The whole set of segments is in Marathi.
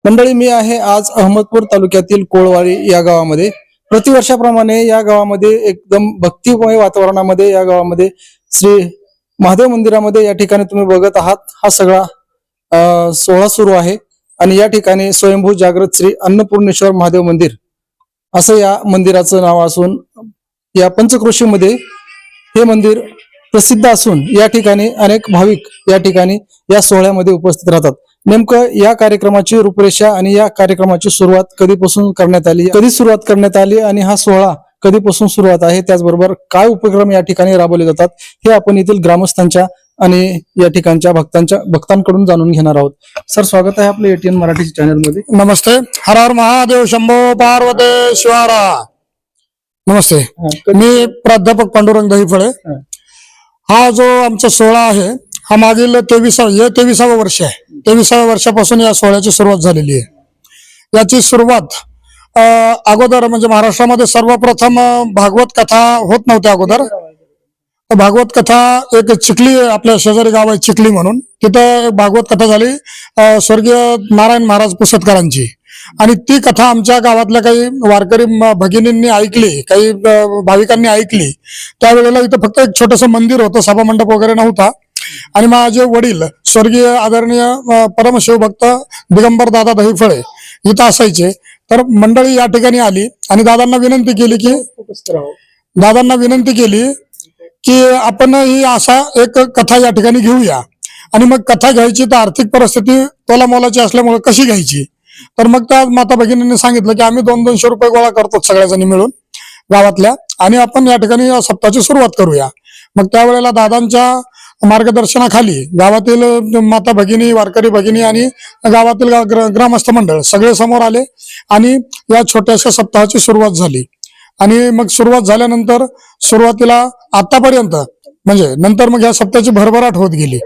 मंडळी, मी आहे आज अहमदपूर तालुक्यातील कोळवाडी या गावामध्ये. प्रतिवर्षाप्रमाणे या गावामध्ये एकदम भक्तिमय वातावरणामध्ये या गावामध्ये श्री महादेव मंदिरामध्ये या ठिकाणी तुम्ही बघत आहात हा सगळा सोहळा सुरू आहे. आणि या ठिकाणी स्वयंभू जागृत श्री अन्नपूर्णेश्वर महादेव मंदिर असं या मंदिराचं नाव असून या पंचक्रोशीमध्ये हे मंदिर प्रसिद्ध असून या ठिकाणी अनेक भाविक या ठिकाणी या सोहळ्यामध्ये उपस्थित राहतात. नेमकं या कार्यक्रमाची रूपरेषा आणि या कार्यक्रमाची सुरुवात कधीपासून करण्यात आली, कधी सुरुवात करण्यात आली आणि हा सोहळा कधीपासून सुरुवात आहे, त्याचबरोबर काय उपक्रम या ठिकाणी राबवले जातात हे आपण येथील ग्रामस्थांच्या आणि या ठिकाणच्या भक्तांकडून जाणून घेणार आहोत. सर, स्वागत आहे आपल्या एटीएन मराठी चॅनल मध्ये. नमस्ते. हर हर महादेव, शंभो पार्वती शिवारा. नमस्ते. मी प्राध्यापक पांडुरंग दहीफळे. हा जो आमचा सोहळा आहे हा मागील 23वा वर्ष आहे. 23व्या वर्षापासून या सोहळ्याची सुरुवात झालेली आहे. याची सुरुवात अगोदर म्हणजे महाराष्ट्रामध्ये सर्वप्रथम भागवत कथा होत नव्हत्या अगोदर. भागवत कथा एक चिखली, आपल्या शेजारी गाव आहे चिखली म्हणून, तिथं भागवत कथा झाली स्वर्गीय नारायण महाराज पुसतकरांची. आणि ती कथा आमच्या गावातल्या काही वारकरी भगिनींनी ऐकली, काही भाविकांनी ऐकली. त्यावेळेला इथं फक्त एक छोटंसं मंदिर होतं, सभामंडप वगैरे नव्हता. आणि माझे वडील स्वर्गीय आदरणीय परमशिवभक्त दिगंबर दादा दहीफळे इथं असायचे. तर मंडळी या ठिकाणी आली आणि दादांना विनंती केली की आपण ही असा एक कथा या ठिकाणी घेऊया. आणि मग कथा घ्यायची तर आर्थिक परिस्थिती तोलामोलाची असल्यामुळे कशी घ्यायची. तर मग त्या माता भगिनींनी सांगितलं की आम्ही 200-200 रुपये गोळा करतो सगळ्याजणी मिळून गावातल्या, आणि आपण या ठिकाणी सप्ताहाची सुरुवात करूया. मग त्यावेळेला दादांच्या मार्गदर्शनाखाली गावातील माता भगिनी, वारकरी भगिनी आणि गावातील ग्रामस्थ मंडळ सगळे समोर आले आणि या छोट्याशा सप्ताहाची सुरुवात झाली. आणि मग सुरुवात झाल्यानंतर सुरुवातीला आतापर्यंत म्हणजे नंतर मग या सप्ताहाची भरभराट होत गेली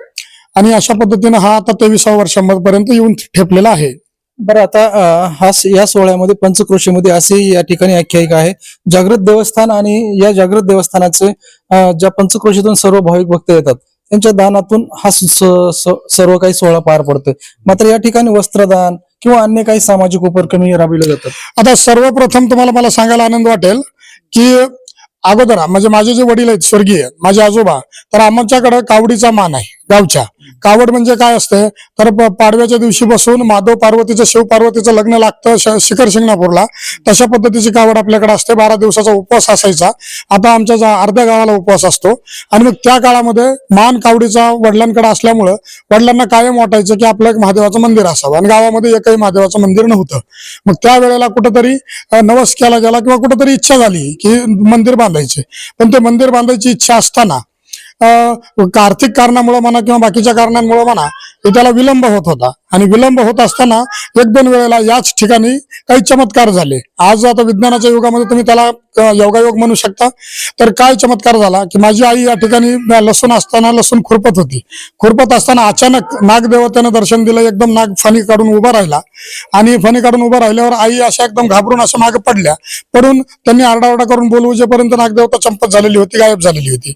आणि अशा पद्धतीने हा आता 23व्या वर्षापर्यंत येऊन ठेपलेला आहे. बरं, आता या सोहळ्यामध्ये पंचक्रोशीमध्ये अशी या ठिकाणी आख्यायिका आहे. जागृत देवस्थान आणि या जागृत देवस्थानाचे ज्या पंचक्रोशीतून सर्व भाविक भक्त येतात त्यांच्या दानातून हा सर्व काही सोहळा पार पडतोय. मात्र या ठिकाणी वस्त्रदान किंवा अन्य काही सामाजिक उपक्रम राबविले जातात. आता सर्वप्रथम तुम्हाला मला सांगायला आनंद वाटेल की अगोदर म्हणजे माझे जे वडील आहेत स्वर्गीय, माझे आजोबा, तर आमच्याकडे कावडीचा मान आहे गावच्या. कावड म्हणजे काय असते तर पाडव्याच्या दिवशी बसून माधव पार्वतीचं, शिव पार्वतीचं लग्न लागतं शिखर शिंगणापूरला, तशा पद्धतीची कावड आपल्याकडे असते. 12 दिवसाचा उपवास असायचा. आता आमच्या अर्ध्या गावाला उपवास असतो. आणि मग त्या काळामध्ये मान कावडीचा वडिलांकडे असल्यामुळं वडिलांना कायम वाटायचं की आपलं एक महादेवाचं मंदिर असावं, आणि गावामध्ये एकही महादेवाचं मंदिर नव्हतं. मग त्यावेळेला कुठंतरी नवस केला गेला किंवा कुठंतरी इच्छा झाली की मंदिर बांधायचे. पण ते मंदिर बांधायची इच्छा असताना आर्थिक कारणामुळे म्हणा किंवा बाकीच्या कारणांमुळे म्हणा त्याला विलंब होत होता. आणि विलंब होत असताना 1-2 वेळेला याच ठिकाणी काही चमत्कार झाले. आज आता विज्ञानाच्या युगामध्ये तुम्ही त्याला योगायोग म्हणू शकता. तर काय चमत्कार झाला की माझी आई या ठिकाणी लसूण खुरपत होती. खुरपत असताना अचानक नागदेवतेनं दर्शन दिलं. एकदम नाग फणी काढून उभा राहिला आणि फणी काढून उभा राहिल्यावर आई अशा एकदम घाबरून असं मागे पडून त्यांनी आरडाओरडा करून बोलवूजेपर्यंत नागदेवता चंपत झालेली होती, गायब झालेली होती.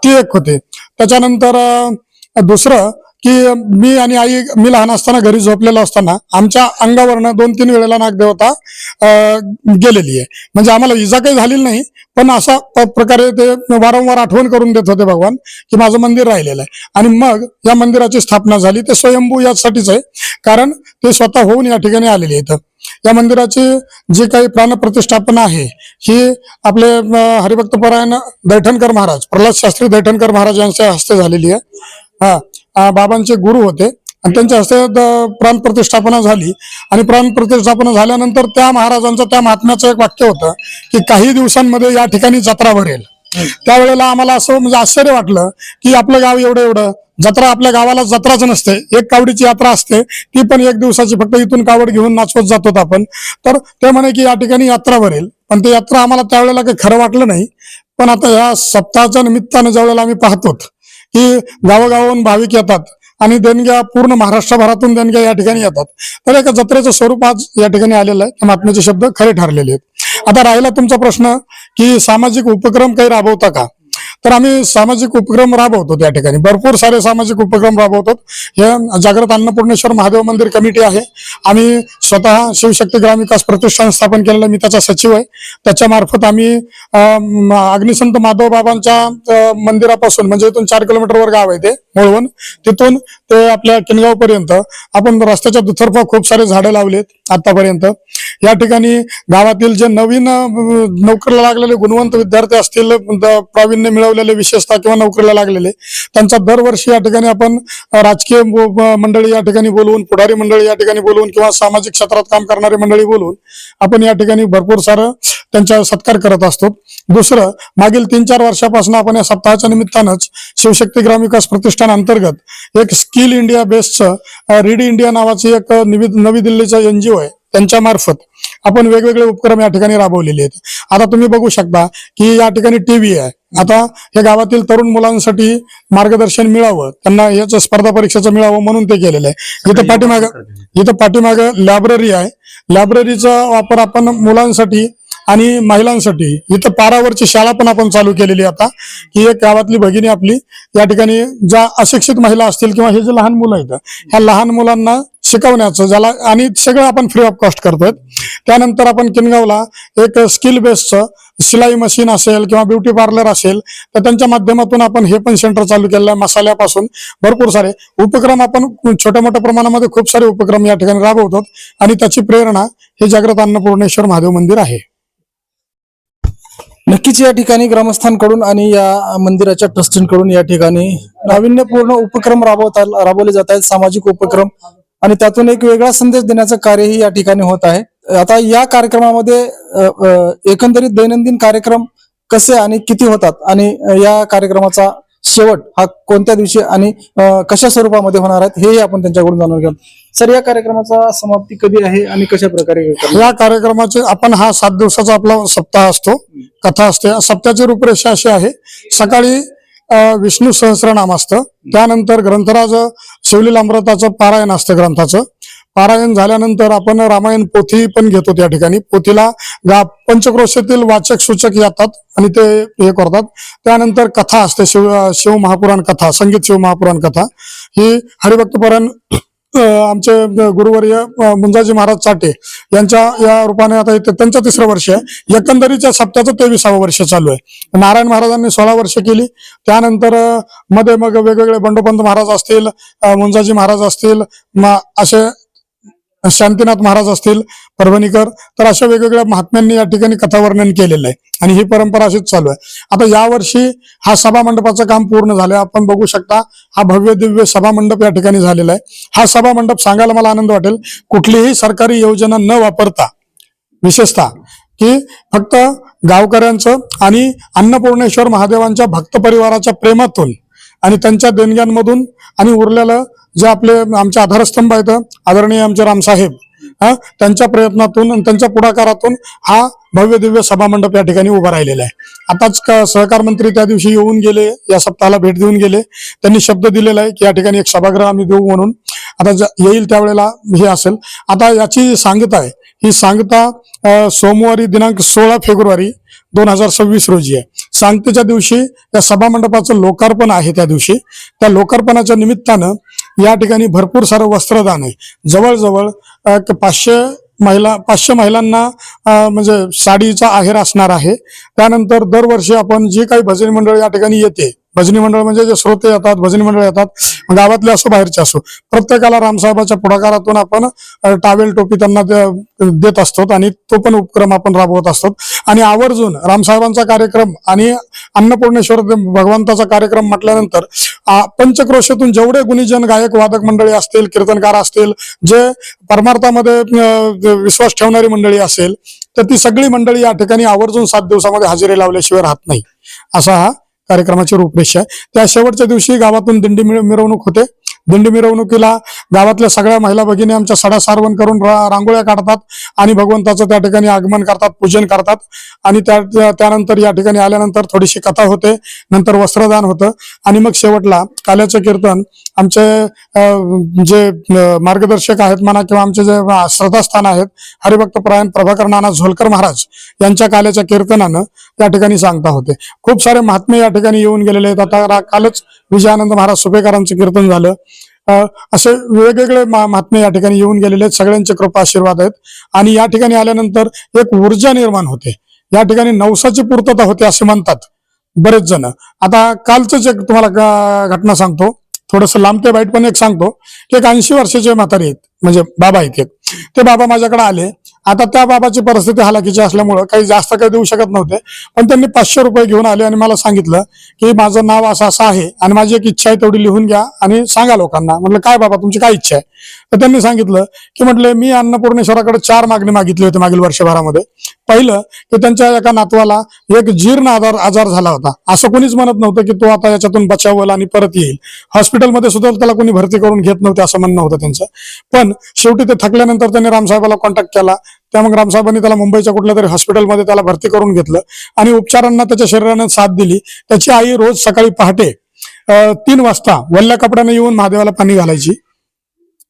ती एक होते. त्याच्यानंतर दुसरं की मी लहान असताना घरी झोपलेलो असताना आमच्या अंगावरनं 2-3 वेळेला नागदेवता गेलेली आहे. म्हणजे आम्हाला इजा काही झालेली नाही, पण असा प्रकारे ते वारंवार आठवण करून देत होते भगवान की माझं मंदिर राहिलेलं आहे. आणि मग या मंदिराची स्थापना झाली. ते स्वयंभू यासाठीच आहे, कारण ते स्वतः होऊन या ठिकाणी आलेले आहेत. या मंदिराची जी काही प्राणप्रतिष्ठापना आहे ही आपले हरिभक्तपरायण दैठणकर महाराज, प्रल्हाद शास्त्री दैठणकर महाराज यांच्या हस्ते झालेली आहे. बाबांचे गुरु होते आणि त्यांच्या हस्ते प्राणप्रतिष्ठापना झाली. आणि प्राणप्रतिष्ठापना झाल्यानंतर त्या महाराजांचं, त्या महात्म्याचं एक वाक्य होतं की काही दिवसांमध्ये या ठिकाणी जत्रा भरेल. त्यावेळेला आम्हाला असं म्हणजे आश्चर्य वाटलं की आपलं गाव एवढं जत्रा, आपल्या गावाला जत्राच नसते, एक कावडीची यात्रा असते, ती पण 1 दिवसाची. फक्त इथून कावड घेऊन नाचवत जातो आपण. तर ते म्हणे की या ठिकाणी यात्रा भरेल. पण ते यात्रा आम्हाला त्यावेळेला काही खरं वाटलं नाही. पण आता या सप्ताहाच्या निमित्तानं ज्यावेळेला आम्ही पाहतो की गावोगावून भाविक येतात आणि देणग्या पूर्ण महाराष्ट्रभरातून देणग्या या ठिकाणी येतात, तर एका जत्रेचं स्वरूप आज या ठिकाणी आलेलं आहे. महात्म्याचे शब्द खरे ठरलेले आहेत. आता राहिला तुमचा प्रश्न की सामाजिक उपक्रम काही राबवता का. तर आम्ही सामाजिक उपक्रम राबवतो त्या ठिकाणी, भरपूर सारे सामाजिक उपक्रम राबवतो. हे जागृत अन्नपूर्णेश्वर महादेव मंदिर कमिटी आहे. आम्ही स्वतः शिवशक्ती ग्राम विकास प्रतिष्ठान स्थापन केलेलं, मी त्याचा सचिव आहे. त्याच्यामार्फत आम्ही अग्निसंत माधव बाबांच्या मंदिरापासून, म्हणजे इथून 4 किलोमीटरवर गाव आहे ते मोळवण, तिथून ते आपल्या किनगाव पर्यंत आपण रस्त्याच्या दुतर्फा खूप सारे झाडं लावलेत आतापर्यंत. या ठिकाणी गावातील जे नवीन नोकरीला लागलेले गुणवंत विद्यार्थी असतील, प्रावीण्य मिळवलेले विशेषतः किंवा नोकरीला लागलेले, त्यांचा दरवर्षी या ठिकाणी आपण राजकीय मंडळी या ठिकाणी बोलवून, पुढारी मंडळी या ठिकाणी बोलवून किंवा सामाजिक क्षेत्रात काम करणारी मंडळी बोलवून आपण या ठिकाणी भरपूर सारं त्यांचा सत्कार करत असतो. दुसरं, मागील 3-4 वर्षापासून आपण या सप्ताहाच्या निमित्तानंच शिवशक्ती ग्राम विकास प्रतिष्ठान अंतर्गत एक स्किल इंडिया बेस्डचं रीड इंडिया नावाची एक नवी दिल्लीचा NGO आहे, त्यांच्या मार्फत आपण वेगवेगळे उपक्रम या ठिकाणी राबवलेले आहेत. आता तुम्ही बघू शकता की या ठिकाणी TV आहे. आता या गावातील तरुण मुलांसाठी मार्गदर्शन मिळावं, त्यांना याचं स्पर्धा परीक्षेचं मिळावं म्हणून ते केलेलं आहे. इथं पाठीमागं लायब्ररी आहे. लायब्ररीचा वापर आपण मुलांसाठी आणि महिलांसाठी, इथं पारावरची शाळा पण आपण चालू केलेली आता, की एक गावातली भगिनी आपली या ठिकाणी ज्या अशिक्षित महिला असतील किंवा हे जे लहान मुलं आहेत, ह्या लहान मुलांना शिकवण्याचं ज्याला, आणि सगळं आपण फ्री ऑफ कॉस्ट करतोय. त्यानंतर आपण किनगावला एक स्किल बेस्डचं शिलाई मशीन असेल किंवा ब्युटी पार्लर असेल, तर त्यांच्या माध्यमातून आपण हे पण सेंटर चालू केलेलं आहे. मसाल्यापासून भरपूर सारे उपक्रम आपण छोट्या मोठ्या प्रमाणामध्ये खूप सारे उपक्रम या ठिकाणी राबवतो, आणि त्याची प्रेरणा हे जागृत अन्नपूर्णेश्वर महादेव मंदिर आहे. नक्कीच या ठिकाणी ग्रामस्थांकडून आणि या मंदिराच्या ट्रस्टींकडून या ठिकाणी नाविन्यपूर्ण उपक्रम राबवले जात आहेत, सामाजिक उपक्रम, आणि त्यातून एक वेगळा संदेश देण्याचं कार्यही या ठिकाणी होत आहे. आता या कार्यक्रमामध्ये एकंदरीत दैनंदिन कार्यक्रम कसे आणि किती होतात, आणि या कार्यक्रमाचा शेवट हा कोणत्या दिवशी आणि कशा स्वरूपामध्ये होणार आहेत, हेही आपण त्यांच्याकडून जाणून घेऊ. सर, या कार्यक्रमाचा समाप्ती कधी आहे आणि कशा प्रकारे या कार्यक्रमाचे आपण हा 7 दिवसाचा आपला सप्ताह असतो, कथा असते. सप्ताहाची रूपरेषा अशी आहे: सकाळी विष्णू सहस्रनाम असतं, त्यानंतर ग्रंथराज शिवलीला अमृताचं पारायण असतं. ग्रंथाचं पारायण झाल्यानंतर आपण रामायण पोथी पण घेतो. त्या ठिकाणी पोथीला पंचक्रोशीतील वाचक सूचक येतात आणि ते हे करतात. त्यानंतर कथा असते, शिव महापुराण कथा, संगीत शिव महापुराण कथा. ही हरिभक्तपरायण आमचे गुरुवर्य मुंजाजी महाराज चाटे यांच्या या रूपाने आता त्यांचं 3रं वर्ष आहे. एकंदरीच्या सप्त्याचं 23वं वर्ष चालू आहे. नारायण महाराजांनी 16 वर्ष केली. त्यानंतर मध्ये मग वेगवेगळे बंडोपंत महाराज असतील, मुंजाजी महाराज असतील, असे शांतीनाथ महाराज असतील परभणीकर, तर अशा वेगवेगळ्या महात्म्यांनी या ठिकाणी कथावर्णन केलेलं आहे, आणि ही परंपरा अशीच चालू आहे. आता यावर्षी हा सभा मंडपाचं काम पूर्ण झालंय. आपण बघू शकता, हा भव्य दिव्य सभा मंडप या ठिकाणी झालेला आहे. हा सभा मंडप सांगायला मला आनंद वाटेल, कुठलीही सरकारी योजना न वापरता, विशेषतः की फक्त गावकऱ्यांचं आणि अन्नपूर्णेश्वर महादेवांच्या भक्त परिवाराच्या प्रेमातून आणि त्यांच्या देणग्यांमधून आणि उरलेलं जे आपले आमचे आधारस्तंभ आहेत, आदरणीय आमचे रामसाहेब, त्यांच्या प्रयत्नातून आणि त्यांच्या पुढाकारातून हा भव्य दिव्य सभामंडप या ठिकाणी उभा राहिलेला आहे. आताच सहकार मंत्री त्या दिवशी येऊन गेले, या सप्ताहाला भेट देऊन गेले. त्यांनी शब्द दिलेला आहे की या ठिकाणी एक सभागृह आम्ही देऊ म्हणून. आता येईल त्यावेळेला हे असेल. आता याची सांगता आहे, ही सांगता सोमवारी दिनांक 16 फेब्रुवारी 2026 रोजी आहे. सांगतेच्या दिवशी या सभामंडपाचं लोकार्पण आहे. त्या दिवशी त्या लोकार्पणाच्या निमित्तानं या ठिकाणी भरपूर सारं वस्त्रदान आहे. जवळजवळ 500 महिलांना म्हणजे साडीचा आहेर असणार आहे. त्यानंतर दरवर्षी आपण जी काही भजनी मंडळ या ठिकाणी येते, भजनी मंडळ म्हणजे जे श्रोते येतात, भजनी मंडळ येतात, गावातले असो बाहेरचे असो, प्रत्येकाला रामसाहेबाच्या पुढाकारातून आपण टावेल टोपी त्यांना देत असतो, आणि तो पण उपक्रम आपण राबवत असतो. आणि आवर्जून रामसाहेबांचा कार्यक्रम आणि अन्नपूर्णेश्वर भगवंताचा कार्यक्रम म्हटल्यानंतर पंचक्रोशीतून जेवढे गुणीजन, गायक, वादक मंडळी असतील, कीर्तनकार असतील, जे परमार्थामध्ये विश्वास ठेवणारी मंडळी असेल, तर ती सगळी मंडळी या ठिकाणी आवर्जून 7 दिवसामध्ये हजेरी लावल्याशिवाय राहत नाही, असा हा कार्यक्रमाची रूपरेषा आहे. त्या शेवटच्या दिवशी गावातून दिंडी मिरवणूक होते. दिंडी मिरवणुकीला गावातल्या सगळ्या महिला भगिनी आमच्या सडा सारवण करून रांगोळ्या काढतात आणि भगवंताचं त्या ठिकाणी आगमन करतात, पूजन करतात. आणि त्यानंतर या ठिकाणी आल्यानंतर थोडीशी कथा होते, नंतर वस्त्रदान होतं आणि मग शेवटला काल्याचं कीर्तन आमचे जे मार्गदर्शक आहेत म्हणा किंवा आमचे जे श्रद्धास्थान आहेत हरिभक्त परायण प्रभाकर नाना झोलकर महाराज यांच्या काल्याच्या कीर्तनानं या ठिकाणी सांगता होते. खूप सारे महात्मे या ठिकाणी येऊन गेलेले आहेत. आता कालच विजयानंद महाराज सुपेकरांचं कीर्तन झालं. असे वेगवेगळे महात्मे या ठिकाणी येऊन गेलेले आहेत. सगळ्यांचे कृपा आशीर्वाद आहेत. आणि या ठिकाणी आल्यानंतर एक ऊर्जा निर्माण होते. या ठिकाणी नवसाची पूर्तता होते असे म्हणतात बरेच जण. आता कालच एक तुम्हाला घटना सांगतो, थोडस लांब ते वाईट पण एक सांगतो की एक 80 वर्षाचे म्हातारे आहेत, म्हणजे बाबा आहेत एक. ते बाबा माझ्याकडे आले. आता त्या बाबाची परिस्थिती हालाकीची असल्यामुळं काही जास्त काही देऊ शकत नव्हते, पण त्यांनी 500 रुपये घेऊन आले आणि मला सांगितलं की माझं नाव असं असं आहे आणि माझी एक इच्छा आहे, तेवढी लिहून घ्या आणि सांगा लोकांना. म्हटलं काय बाबा तुमची काय इच्छा आहे? तर त्यांनी सांगितलं की म्हटले मी अन्नपूर्णेश्वराकडे 4 मागणी मागितली होती मागील वर्षभरामध्ये. पहिलं की त्यांच्या एका नातवाला एक जीर्ण आजार झाला होता. असं कोणीच म्हणत नव्हतं की तो आता याच्यातून बचावल आणि परत येईल. हॉस्पिटलमध्ये सुद्धा त्याला कोणी भरती करून घेत नव्हते असं म्हणणं होतं त्यांचं. पण शेवटी ते थकल्यानंतर त्यांनी रामसाहेबाला कॉन्टॅक्ट केला. त्या मग रामसाहेबांनी त्याला मुंबईच्या कुठल्या तरी हॉस्पिटलमध्ये त्याला भरती करून घेतलं आणि उपचारांना त्याच्या शरीराने साथ दिली. त्याची आई रोज सकाळी पहाटे 3 वाजता वल्ल्या कपड्याने येऊन महादेवाला पाणी घालायची,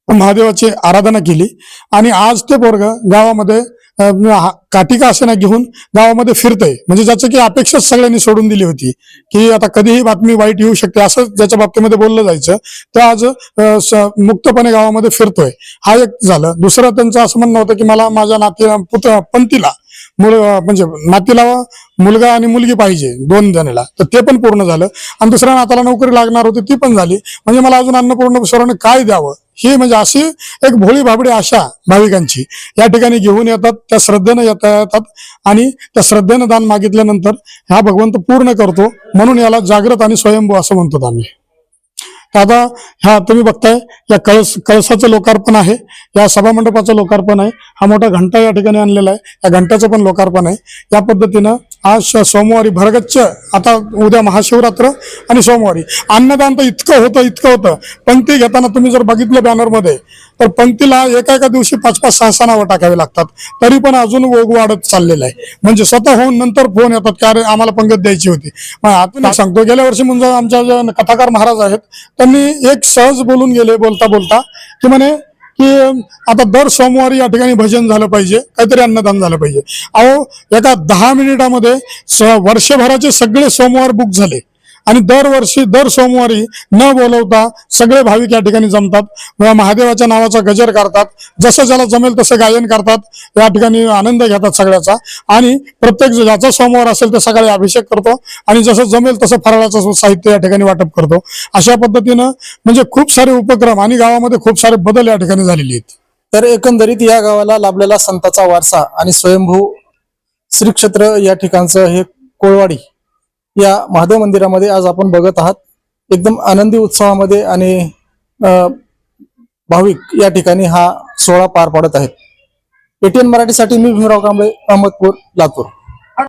महादेवाची आराधना केली. आणि आज ते पोरग गावामध्ये काटिका असे ना घेऊन गावामध्ये फिरतय, म्हणजे ज्याचं की अपेक्षाच सगळ्यांनी सोडून दिली होती की आता कधीही बातमी वाईट येऊ शकते असं ज्याच्या बाबतीमध्ये बोललं जायचं, तो आज मुक्तपणे गावामध्ये फिरतोय. हा एक झालं. दुसरं त्यांचं असं म्हणणं होतं की मला माझ्या पंतीला म्हणजे नातीला मुलगा आणि मुलगी पाहिजे 2 जणांना, तर ते पण पूर्ण झालं. आणि दुसऱ्या नाताला नोकरी लागणार होती ती पण झाली. म्हणजे मला अजून अन्नपूर्णेश्वराने काय द्यावं, ही म्हणजे अशी एक भोळी भाबडी आशा भाविकांची या ठिकाणी घेऊन येतात. त्या श्रद्धेनं येतात आणि त्या श्रद्धेनं दान मागितल्यानंतर हा भगवंत पूर्ण करतो. म्हणून याला जागृत आणि स्वयंभू असं म्हणतो आम्ही. आता ह्या तुम्ही बघताय या कळसाचं लोकार्पण आहे, या सभामंडपाचं लोकार्पण आहे. हा मोठा घंटा या ठिकाणी आणलेला आहे, या घंटाचं पण लोकार्पण आहे. या पद्धतीनं आज सोमवारी भरगच्च, आता उद्या महाशिवरात्र आणि सोमवारी अन्नदान तर इतकं होतं. पंक्ती घेताना तुम्ही जर बघितलं बॅनरमध्ये तर पंक्तीला एका दिवशी 5-5, 6 नावं टाकावी लागतात. तरी पण अजून ओघ वाढत चाललेला आहे. म्हणजे स्वतः होऊन नंतर फोन येतात की अरे आम्हाला पंगत द्यायची होती. मग आपण सांगतो गेल्या वर्षी म्हणजे आमच्या जे कथाकार महाराज आहेत त्यांनी एक सहज बोलून गेले बोलता की म्हणे की आता दर सोमवारी या ठिकाणी भजन झालं पाहिजे, काहीतरी अन्नदान झालं पाहिजे. अहो एका 10 मिनिटामध्ये वर्षभराचे सगळे सोमवार बुक झाले आणि दर सोमवारी न बोलवता सगळे भाविक या ठिकाणी जमतात, महादेवाच्या नावाचा गजर करतात, जसं ज्याला जमेल तसं गायन करतात, या ठिकाणी आनंद घेतात सगळ्याचा. आणि प्रत्येक ज्याचा सोमवार असेल तर सकाळी अभिषेक करतो आणि जसं जमेल तसं फराळाचं साहित्य या ठिकाणी वाटप करतो. अशा पद्धतीनं म्हणजे खूप सारे उपक्रम आणि गावामध्ये खूप सारे बदल या ठिकाणी झालेले आहेत. तर एकंदरीत या गावाला लाभलेला संतांचा वारसा आणि स्वयंभू श्री क्षेत्र या ठिकाणचं हे कोळवाडी या महादेव मंदिरामध्ये आज आपण बघत आहात. एकदम आनंदी उत्सवामध्ये आणि भाविक या ठिकाणी हा सोहळा पार पाडत आहेत. एटीएन मराठीसाठी मी भीमराव कांबळे, अहमदपूर, लातूर.